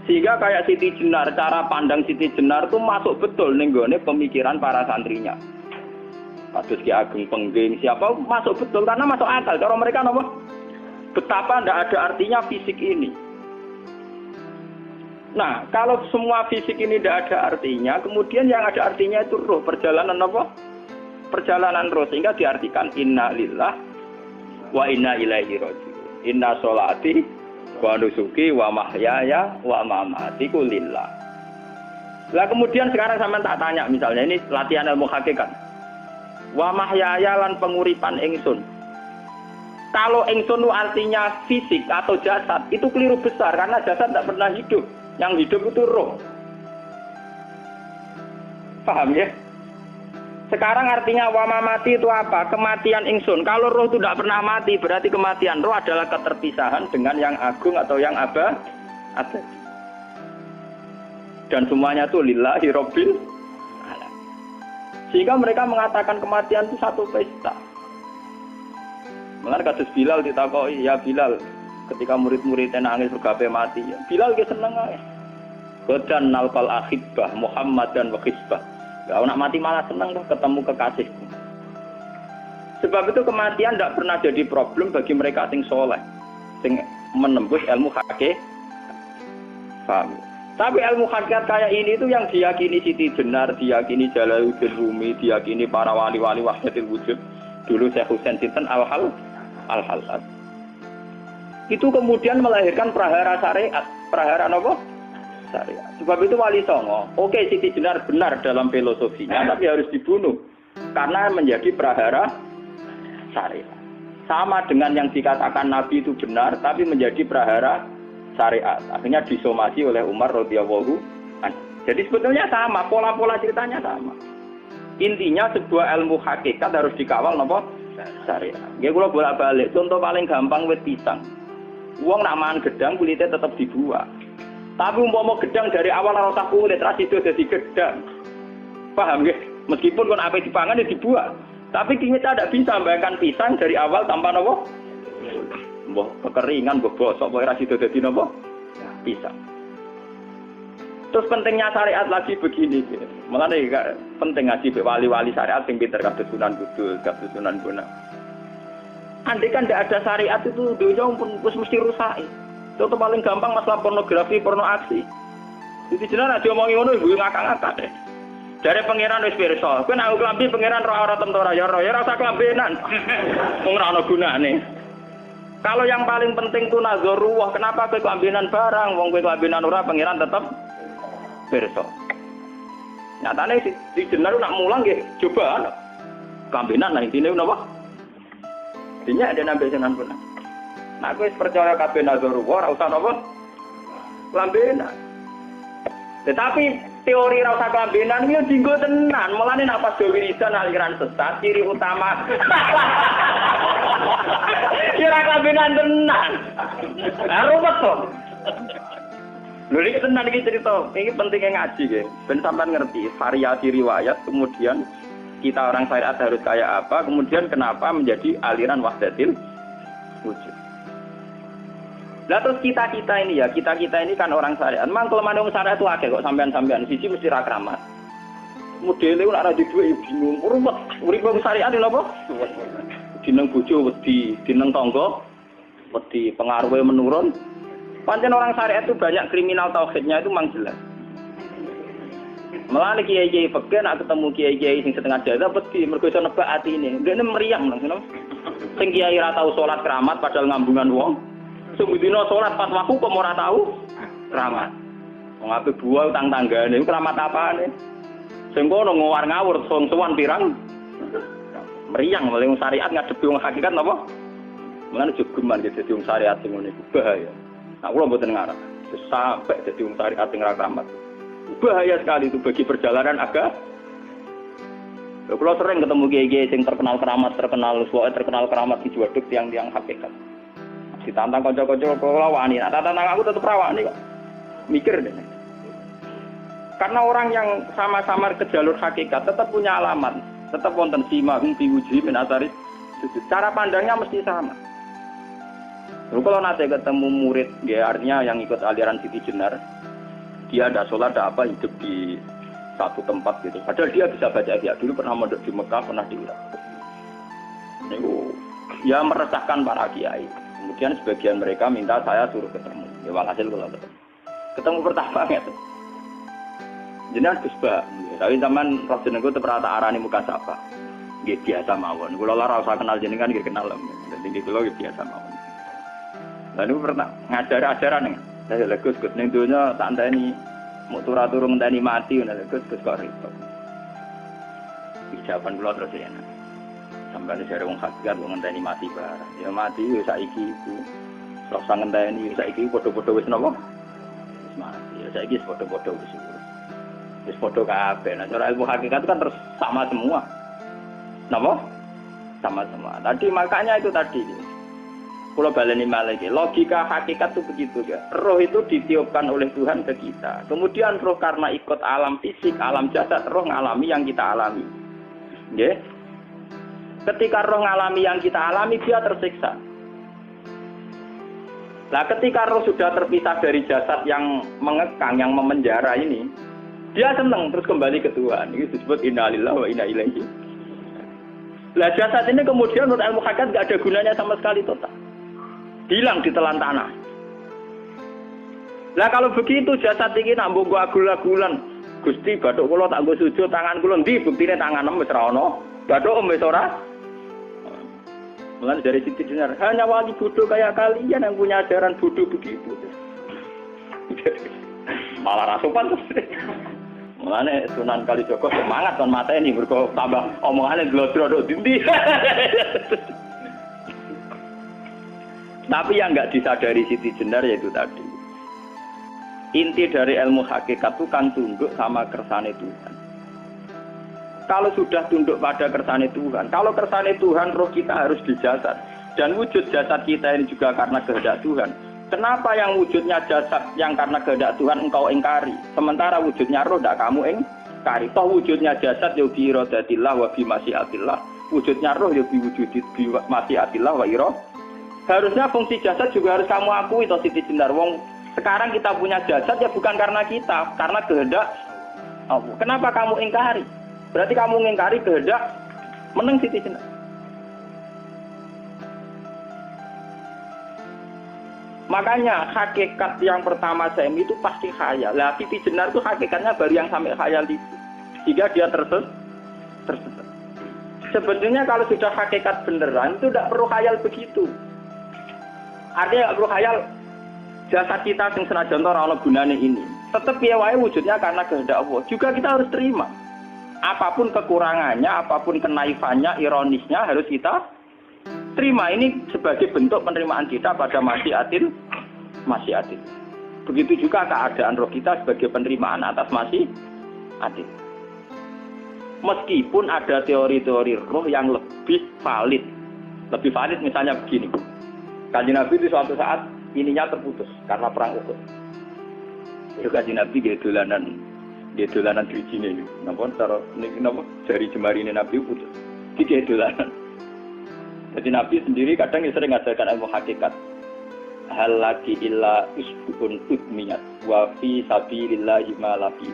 Sehingga kayak Siti Jenar, cara pandang Siti Jenar itu masuk betul ning gone pemikiran para santrinya. Kados Ki Ageng Pengging siapa masuk betul karena masuk akal. Cara mereka napa? Betapa tidak ada artinya fisik ini. Nah, kalau semua fisik ini tidak ada artinya, kemudian yang ada artinya itu roh, perjalanan apa? Perjalanan roh, sehingga diartikan inna lillah wa inna ilaihi raji'un. Inna sholati wa nusuki wa mahyaya wa mamati lillah. Lah kemudian sekarang sampean tak tanya misalnya ini latihan ilmu hakikat. Wa mahyaya lan penguripan ingsun. Kalau ingsun itu artinya fisik atau jasad, itu keliru besar karena jasad tidak pernah hidup. Yang hidup itu roh. Paham ya? Sekarang artinya wama mati itu apa? Kematian ingsun. Kalau roh itu tidak pernah mati, berarti kematian roh adalah keterpisahan dengan yang agung atau yang abadi. Dan semuanya itu lillahi rabbil alamin. Sehingga mereka mengatakan kematian itu satu pesta. Mengenai kasus Bilal ditakoki, ya Bilal, ketika murid-muridnya nangis bergape mati, ya Bilal dia seneng aja. Godan nalkal akhibah Muhammad dan wakisbah. Gak nak mati malah seneng tuh ketemu kekasihku. Sebab itu kematian tidak pernah jadi problem bagi mereka sing soleh, sing menembus ilmu hakikat. Paham? Tapi ilmu hakikat kayak ini itu yang diyakini Siti Jenar, diyakini Jalaluddin Rumi, diyakini para wali-wali wahdatul wujud. Dulu Syekh Husain Sinten Al-Halad. Itu kemudian melahirkan prahara syariat. Prahara apa? Syariat. Sebab itu Wali Songo, oke Siti Jenar benar dalam filosofinya, tapi harus dibunuh karena menjadi prahara syariat. Sama dengan yang dikatakan Nabi itu benar, tapi menjadi prahara syariat. Akhirnya disomasi oleh Umar radhiyallahu anhu. Jadi sebetulnya sama, pola-pola ceritanya sama. Intinya sebuah ilmu hakikat harus dikawal napa? Syariat. Nggih kula bolak-balik, contoh paling gampang wit pisang. Wong nak mangan gedang kulitnya tetap dibuang. Tapi umpama gedang dari awal ora usah kulit, ra sido dadi gedang. Paham nggih? Meskipun kon ape dipangan ya dibuang. Tapi kita tidak bisa membayangkan pisang dari awal tanpa napa? Mbah kekeringan, mbah bosok, mbah ra sido dadi napa? Pisang. Terus pentingnya syariat lagi begini, makanya penting ngaji wali-wali syariat yang pinter kados Sunan Kudus, kados Sunan Bonang. Andai kan tidak ada syariat itu dunia pun mesti rusak. Contoh paling gampang masalah pornografi, porno aksi. Jadi jenengan aja omongi ngono ibu ngakak-ngakak deh. Dari pangeran wis pirsa, kowe nek klambi pangeran ora tentu ora ya ora usah klambenan. Wong ora ana gunane. Kalau yang paling penting itu nazarullah, kenapa kowe klambenan barang, wong kowe klambenan ora pangeran tetep pirsa. Nyatane di Jenar nak mulang nggih coba klambenan lah intine napa? Dinya ada nabi Sunan Bonang. Nah, aku percaya kabeh nazarullah ora usah napa? Klambenan. Tetapi teori ora usah klambenan iki dinggo tenan. Mulane nek pas wiridan aliran sesat ciri utama. Kira klambenan tenan. Ruwet to. Lho iki tenan iki cerita. Iki pentingnya ngaji nggih. Ben sampean ngerti variasi riwayat kemudian kita orang syariat harus kayak apa, kemudian kenapa menjadi aliran wahdatil wujud. Lah terus kita-kita ini ya, kita-kita ini kan orang syariat. Memang kelemahan orang syariat itu akeh kok sampean-sampean siji mesti ra kramat. Modele ora di duwe bingung, ruwet. Urip wong syariat lho apa? Dineng bojo wedi, dineng tangga wedi, pengaruhe menurun. Pancen orang syariat itu banyak kriminal tauhidnya itu memang jelas. Malah kiai-kiai fikih nek ketemu kiai-kiai sing setengah jaga wedi mergo iso nebak atine. Ndekne meriang langsung. Sing kiai ra tau salat keramat padahal ngambungan wong. Sembudina sholat pas waktu kok ora tahu keramat. Wong ape buah utang tanggane keramat apane? Sing kono ngawur-ngawur sowan pirang meriang oleh wong syariat ngadepi wong hakikat napa? Mulane jogeman dadi wong syariat sing ngene bahaya. Nah, kula mboten ngarep sampai dadi wong syariat sing ra keramat. Bahaya sekali itu bagi perjalanan agama. Kalau sering ketemu kiai-kiai sing terkenal keramat di Juwaduk tiang-tiang hakikat. Ditantang kanca-kanca kula wani, nah tantang aku tetep rawani kok. Mikir deh. Karena orang yang sama-sama ke jalur hakikat tetap punya alamat, tetap wonten simahum biwuji min asari. Cara pandangnya mesti sama. Lalu kalau nanti ketemu murid, ya artinya yang ikut aliran Siti Jenar, Dia ada sholat, ada apa, hidup di satu tempat gitu. Padahal dia bisa baca Ihya. Dulu pernah mondok di Mekah, pernah di Irak. Itu ya meresahkan para kiai. Kemudian sebagian mereka minta saya suruh ketemu. Ya walhasil kalau ketemu pertama gitu. Jenengan Gus Ba, tapi zaman roh jenengku teu pernah tak arani muka sapa. Nggih biasa mawon. Kula ora usah kenal jenengan nggih kenal. Dadi kula nggih biasa mawon. Lalu pernah ngajar-ajaran ning. Saya Gus ning donya tak enteni mau turu ngenteni mati ngono Gus kok ribet. Jawaban kula terus ya. Sampai jare wong hakikat wong ngenteni mati barang. Ya mati wis saiki iku. Ora usah ngenteni saiki padha-padha wis napa? Wis mati. Ya saiki wis padha-padha wis. Wis padha kabeh. Nah, cara ilmu hakikat itu kan terus sama semua. Napa? Sama semua. Tadi makanya itu tadi. Kalau baleni malih, logika hakikat itu begitu ya. Roh itu ditiupkan oleh Tuhan ke kita. Kemudian roh karena ikut alam fisik, alam jasad, roh ngalami yang kita alami. Nggih. Ketika roh ngalami yang kita alami, dia tersiksa. Nah, ketika roh sudah terpisah dari jasad yang mengekang, yang memenjara ini, dia senang terus kembali ke Tuhan. Ini disebut innalillahi wa inna ilaihi. Lah jasad ini kemudian menurut ilmu hakikat enggak ada gunanya sama sekali total. Hilang di telan tanah. Lah kalau begitu jasad iki nak mbok agul-agulan, Gusti bathuk kula tak nggo sujud tangan kula ndi buktine tanganem wis ora ana. Bathuk wis ora. Mulane dari Siti Jenar, hanya wali bodoh kayak kalian yang punya ajaran bodoh begitu. Malah rasupan terus. Mulane Sunan Kalijaga semangat kon mateni mergo tambah omongane glodro nduk ndi. Tapi yang enggak disadari Siti Jenar yaitu tadi. Inti dari ilmu hakikat itu kan tunduk sama kersane Tuhan. Kalau sudah tunduk pada kersane Tuhan, kalau kersane Tuhan roh kita harus di jasad. Dan wujud jasad kita ini juga karena kehendak Tuhan. Kenapa yang wujudnya jasad yang karena kehendak Tuhan engkau ingkari? Sementara wujudnya roh tidak kamu ingkari. Toh wujudnya jasad ya bi iradatillah wa bi masyiatillah. Wujudnya roh ya bi wujudit bi masyiatillah wa iradatillah. Harusnya fungsi jasad juga harus kamu akui toh Siti Jenar. Wong sekarang kita punya jasad ya bukan karena kita, karena kehendak Allah. Kenapa kamu ingkari? Berarti kamu ingkari kehendak meneng Siti Jenar. Makanya hakikat yang pertama Semi itu pasti khayal. Lah Siti Jenar itu hakikatnya baru yang sampai khayal itu. Jika dia tersesat. Sebetulnya kalau sudah hakikat beneran itu tidak perlu khayal begitu. Artinya tidak perlu khayal jasad kita yang senajan ora ana gunane ini. Tetap piye wae wujudnya karena kehendak Allah. Juga kita harus terima. Apapun kekurangannya, apapun kenaifannya, ironisnya harus kita terima. Ini sebagai bentuk penerimaan kita pada masyiatil. Begitu juga keadaan roh kita sebagai penerimaan atas masyiatil. Meskipun ada teori-teori roh yang lebih valid. Lebih valid misalnya begini. Kanjeng Nabi itu suatu saat ininya terputus karena perang Uhud. Itu Kanjeng Nabi dia dolanan drijine ini. Napa cara niki napa jari jemari Nabi putus. Iki dolanan. Jadi Nabi sendiri kadang sering ngajarkan ilmu hakikat. Hal lagi illa usbun udmiyat wa fi sabilillahi ma lafi.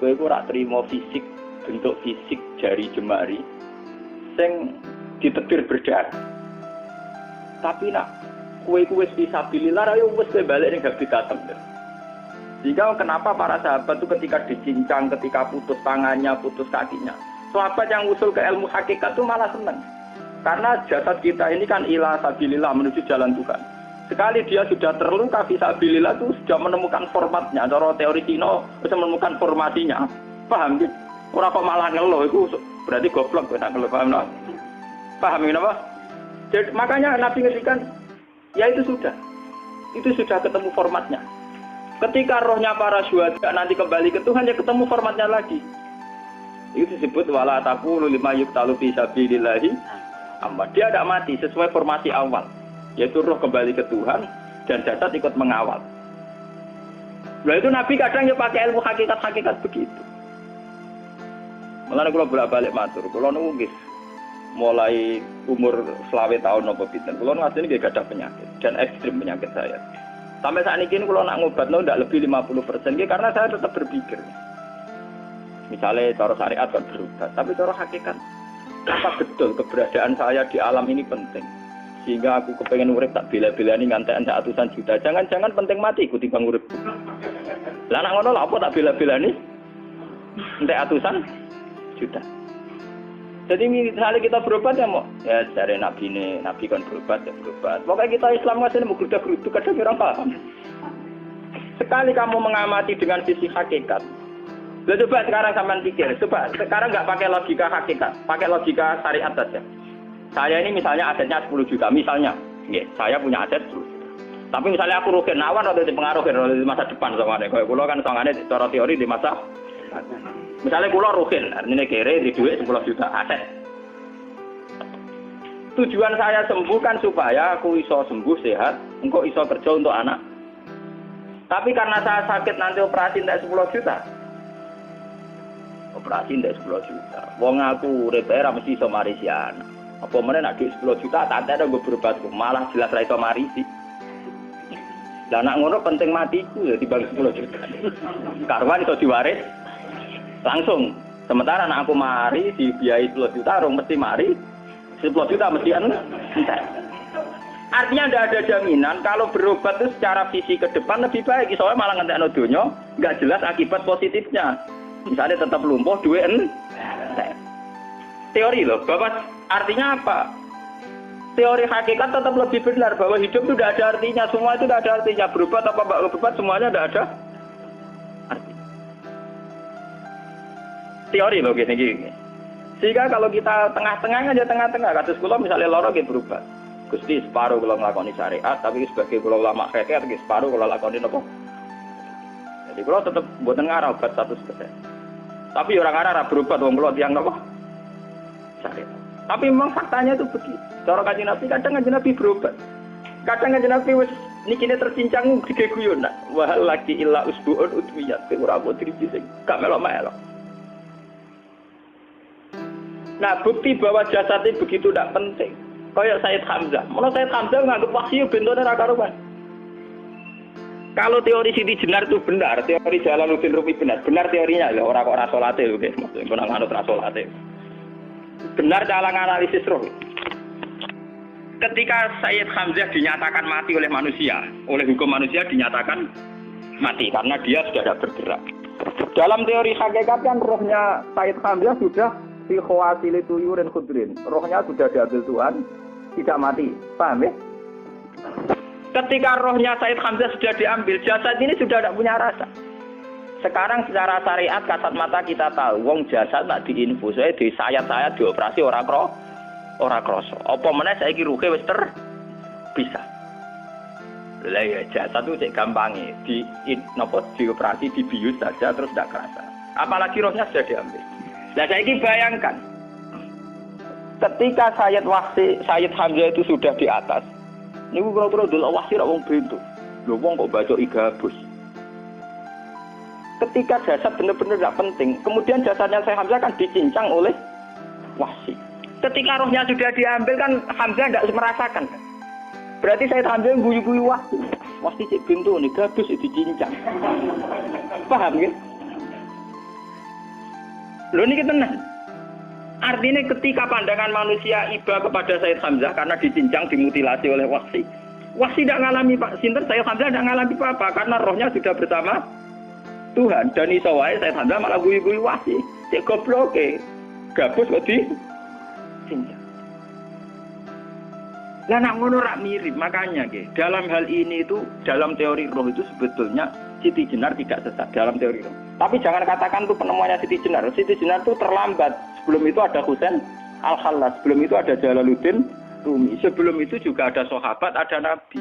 Kowe ora trimo fisik, bentuk fisik jari jemari sing ditetir berdarah. Tapi nak kowe wis fisabilillah ayo wis balik ning habitatem. Sehingga kenapa para sahabat itu ketika dicincang, ketika putus tangannya, putus kakinya, sahabat yang usul ke ilmu hakikat itu malah senang. Karena jasad kita ini kan ila sabilillah menuju jalan Tuhan. Sekali dia sudah terluka fisabilillah itu sudah menemukan formatnya. Cara teori Cina sudah menemukan formasinya. Paham gitu? Ora kok malah ngeluh itu berarti goblok kok ngeluh paham enggak? Paham napa? Jadi makanya Nabi ngertikan ya itu sudah ketemu formatnya. Ketika rohnya para syuhada nanti kembali ke Tuhan ya ketemu formatnya lagi. Itu disebut wala taqulu lima yuqtalu fi sabilillahi amma. Dia tidak mati sesuai formasi awal, yaitu roh kembali ke Tuhan dan jasad ikut mengawal. Nah itu Nabi kadang ya pakai ilmu hakikat begitu. Mulane kula bolak-balik matur, kula niku nggih mulai umur 20 tahun napa pinten. Kula ngasih nggih gadah penyakit dan ekstrim penyakit saya. Sampai saat ini kalau nak ngobatno ndak lebih 50%, karena saya tetap berpikir. Misalnya cara syariat kan berobat, tapi cara hakikat apa betul keberadaan saya di alam ini penting? Sehingga aku kepengen urip tak bela-belani ngantekan ratusan juta. Jangan-jangan penting mati ku timbang urip. Lah nak ngono lha apa tak bela-belani? Entek ratusan juta. Jadi misalnya kita berobat ya mau, ya dari Nabi kan berobat ya berobat. Pokoknya kita Islam masih mau geruda-gerudu kadang orang paham. Sekali kamu mengamati dengan sisi hakikat, coba sekarang sampean pikir, coba sekarang nggak pakai logika hakikat, pakai logika syariat saja. Saya ini misalnya asetnya 10 juta, misalnya, saya punya aset 10 juta. Tapi misalnya aku rugi nawan atau dipengaruhi di masa depan soalnya, kalau pulau kan soalnya secara teori di masa misalnya pulau rugen, artinya kere di duit 10 juta aset. Tujuan saya sembuh kan supaya aku iso sembuh sehat, engkau iso kerja untuk anak. Tapi karena saya sakit nanti operasi tidak 10 juta. Operasi tidak 10 juta. Wong aku repair mesti iso marisi anak. Apa meneh nak duit 10 juta tak ada gue berobat malah jelas ra iso marisi. Lah nak ngono penting matiku ya dibagi 10 juta. Karwan iso diwaris langsung. Sementara anak aku mari dibiayai 10 juta, orang mesti mari 10 juta mesti entek. Artinya tidak ada jaminan kalau berobat itu secara visi ke depan lebih baik. Soalnya malah ngentekno donya, nggak jelas akibat positifnya. Misalnya tetap lumpuh, duit entek. Teori loh, Bapak artinya apa? Teori hakikat tetap lebih benar bahwa hidup itu tidak ada artinya, semua itu tidak ada artinya. Berobat apa enggak berobat semuanya tidak ada. Teori loh gini. Sehingga kalau kita tengah-tengah aja tengah-tengah, kasus kula misalnya loro nggih berubah. Gusti separuh kula nglakoni syariat, tapi sebagai kula ulama fikih iki separuh kula lakoni napa? Jadi kula tetep mboten ngarah obat 100%. Tapi orang ngarah berobat wong kula tiyang napa? Syariat. Tapi memang faktanya itu begitu. Cara Kanjeng Nabi kadang Kanjeng Nabi berobat. Kadang Kanjeng Nabi wis nikine tercincang digeguyon. Wa laki illa usbuun utmiyat ora putri sing gak melok-melok. Nah, bukti bahwa jasad itu begitu tidak penting. Kayak Sayyid Hamzah. Menurut Sayyid Hamzah nganggep wahyu bentone ra karuan. Kalau teori Siti Jenar itu benar, teori Jalaluddin Rumi benar teorinya ya, orang kok ra salate lho nggih, maksudnya kok nganut ra salate. Benar cara analisis roh. Ketika Sayyid Hamzah dinyatakan mati oleh manusia, oleh hukum manusia dinyatakan mati karena dia sudah tidak bergerak. Dalam teori hakikat kan rohnya Sayyid Hamzah sudah fi khawasili tuyurin khudrin. Rohnya sudah diambil Tuhan, tidak mati. Paham ya? Ketika rohnya Sayyid Hamzah sudah diambil, jasad ini sudah tidak punya rasa. Sekarang secara syariat kasat mata kita tahu, wong jasad nak diinfus, di sayat-sayat dioperasi ora kroso. Apa meneh saiki ruhe wis bisa. Lah ya jasad itu cek gampange, dioperasi dibius saja terus tidak kerasa. Apalagi rohnya sudah diambil. Nah, saiki bayangkan, ketika Sayyid Hamzah itu sudah di atas, ini kira-kira dulu Wahsi rak wong bentuk, lho wong kok baca igabus. Ketika jasad benar-benar tidak penting, kemudian jasadnya Sayyid Hamzah kan dicincang oleh Wahsi. Ketika rohnya sudah diambil kan Hamzah tidak merasakan. Berarti Sayyid Hamzah guyu-guyu Wahsi. Wahsi cek bentuk nih gabus dicincang. Paham ya? Loh ini tenang. Artinya ketika pandangan manusia iba kepada Sayyid Hamzah karena dicincang, dimutilasi oleh Wahsi. Wahsi tidak mengalami Pak Sinter, Sayyid Hamzah tidak mengalami apa-apa karena rohnya sudah bersama Tuhan. Dan iso wae Sayyid Hamzah malah guyu-guyu Wahsi. Cek gobloke. Gabus kok dicincang. Lah nak ngono rak mirip, makanya dalam hal ini itu dalam teori roh itu sebetulnya Siti Jenar tidak sesat dalam teori roh. Tapi jangan katakan itu penemuannya Siti Jenar. Siti Jenar itu terlambat. Sebelum itu ada Husain Al-Khallas, sebelum itu ada Jalaluddin Rumi, sebelum itu juga ada sahabat, ada nabi.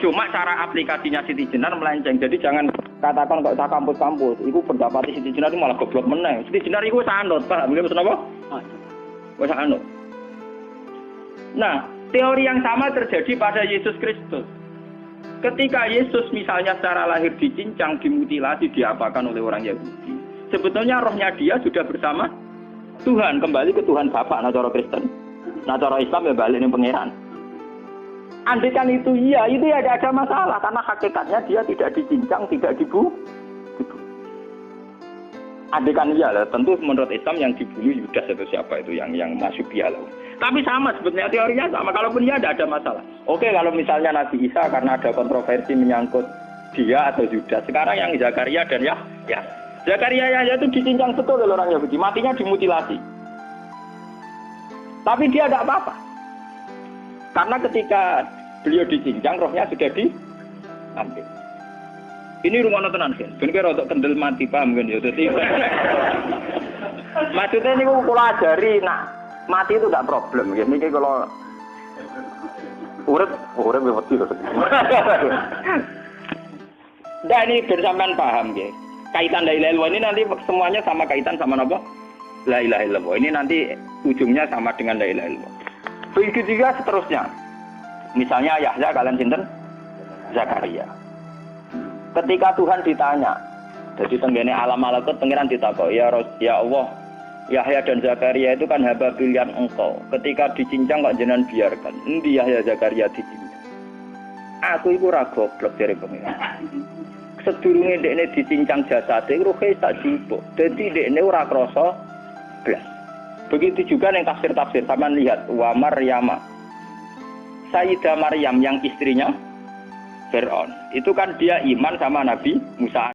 Cuma cara aplikasinya Siti Jenar melenceng. Jadi jangan katakan kok tak kampus-kampus. Iku pendapat Siti Jenar itu malah goblok meneh. Siti Jenar iku wis anut, paham nggih maksud apa? Wis anut. Nah, teori yang sama terjadi pada Yesus Kristus. Ketika Yesus misalnya secara lahir dicincang, dimutilasi, diapakan oleh orang Yahudi, sebetulnya rohnya dia sudah bersama Tuhan, kembali ke Tuhan Bapa, nah cara Kristen. Nah cara Islam ya balik ning pangeran. Andikan itu iya, itu ya tidak ada masalah karena hakikatnya dia tidak dicincang, tidak dibunuh. Andikan iya lah, tentu menurut Islam yang dibunuh Yudas itu siapa itu yang masuk dia lah. Tapi sama sebetulnya teorinya sama, kalaupun iya tidak ada masalah. Oke, kalau misalnya Nabi Isa karena ada kontroversi menyangkut dia atau Yudas. Sekarang yang Zakaria dan Yahya. Zakaria Yahya itu dicincang betul oleh orang Yahudi, matinya dimutilasi. Tapi dia tidak apa-apa. Karena ketika beliau dicincang, rohnya sudah diambil. Ini rumah tenan kan. Bener untuk kendel mati paham kan ya. Jadi maksudnya ini kalau ajari, nah mati itu tidak problem. Ini kalau urip mesti loh. Nah ini bersamaan paham ya. Kaitan la ilaha illallah ini nanti semuanya sama kaitan sama apa? La ilaha illallah. Ini nanti ujungnya sama dengan la ilaha illallah. Begitu juga seterusnya. Misalnya Yahya kalian sinten? Zakaria. Ketika Tuhan ditanya, jadi tenggene alam malakut pengiran ditakok, ya Allah, Yahya dan Zakaria itu kan hamba pilihan engkau. Ketika dicincang kok jenengan biarkan. Endi Yahya Zakaria dicincang? Aku iku ora goblok dari pengiran. Sedurunge dekne dicincang jasate ruhe tak jupuk. Dadi dekne ora krasa blas. Begitu juga yang tafsir-tafsir, sampean lihat wa Maryama. Sayyidah Maryam yang istrinya Fir'aun. Itu kan dia iman sama Nabi Musa.